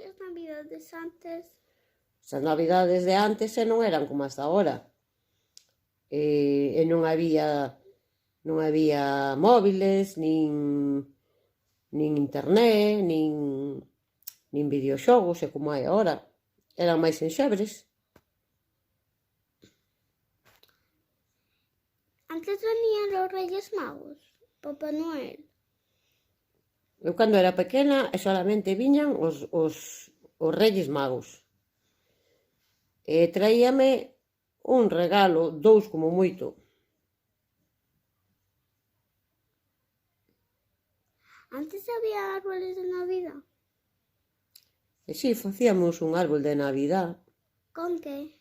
as navidades antes? As navidades de antes non eran como as de agora. E non había móviles, nin internet, nin videoxogos, e como hai agora. Eran máis enxebres. Antes venían os Reyes Magos, Papá Noel. Eu cando era pequena solamente viñan os Reyes Magos. E traíame un regalo, 2 como moito. Antes había árboles de Navidad. E si, facíamos un árbol de Navidad Con que?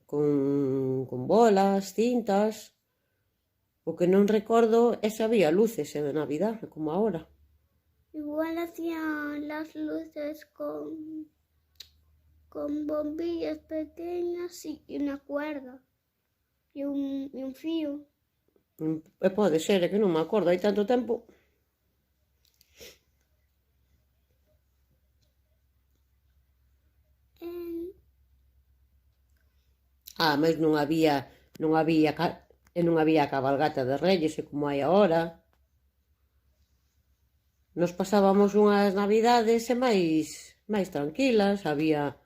con bolas, cintas. O que non recordo é se había luces de Navidad, como agora. Igual hacían las luces con bombillas pequeñas y una cuerda y un fío. E pode ser, é que non me acordo, hai tanto tempo. Mas non había cabalgata de Reyes, e como hai agora. Nos pasábamos unhas navidades máis tranquilas, había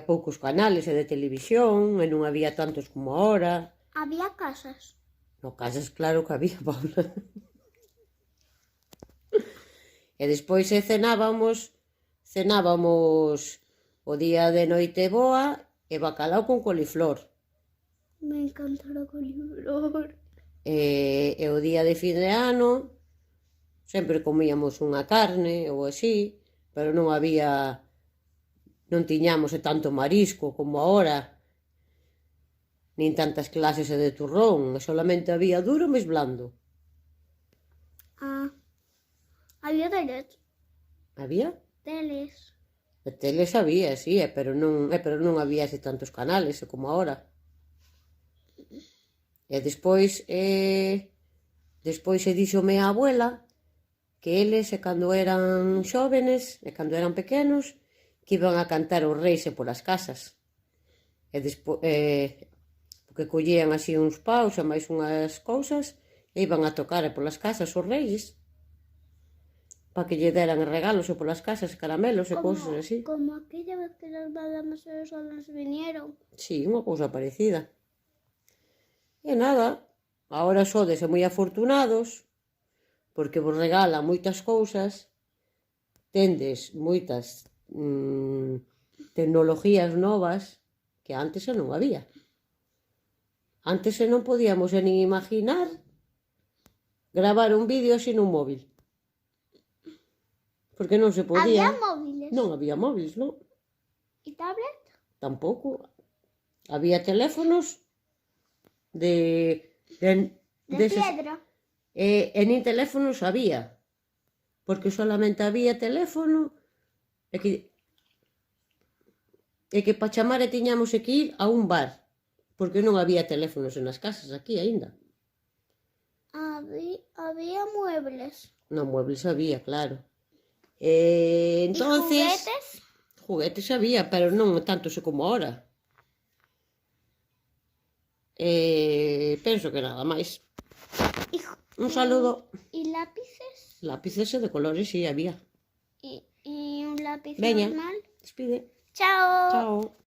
poucos canales de televisión, e non había tantos como agora. Había casas. No, casas claro que había, Paula. E despois cenábamos o día de Noiteboa e bacalao con coliflor. Me encanta la coliflor. E o día de fin de ano sempre comíamos unha carne ou así, pero non tiñamos tanto marisco como agora, nin tantas clases de turrón, solamente había duro máis blando. Había teles. Había? Teles. De teles había, sí, pero non había así tantos canales como agora. E despois díxome a abuela que eles, cando eran xóvenes, e cando eran pequenos, que iban a cantar os reis polas casas. E despois, porque collían así uns paus e máis unhas cousas, e iban a tocar polas casas os reis, para que lle deran regalos polas casas, caramelos e cousas así. Como aquella vez que las madamas e os solos vinieron. Sí, unha cousa parecida. E nada, agora sodes moi afortunados, porque vos regalan moitas cousas, tendes moitas tecnologías novas que antes non había. Antes non podíamos nin imaginar gravar un vídeo así nun móvil. Porque non se podía. Había móviles. Non había móviles, non? E tablet? Tampouco. Había teléfonos de piedra. E nin teléfonos había, porque solamente había teléfono e que para chamar tiñamos que ir a un bar, porque non había teléfonos nas casas aquí aínda. Había muebles. Non, muebles había, claro. Entonces, ¿y juguetes? Juguetes había, pero non tantos como ahora. Penso que nada máis. Un saludo. ¿Y lápices? Lápices de colores, sí, había. ¿Y un lápiz Veña, normal? despide. Chao. Chao.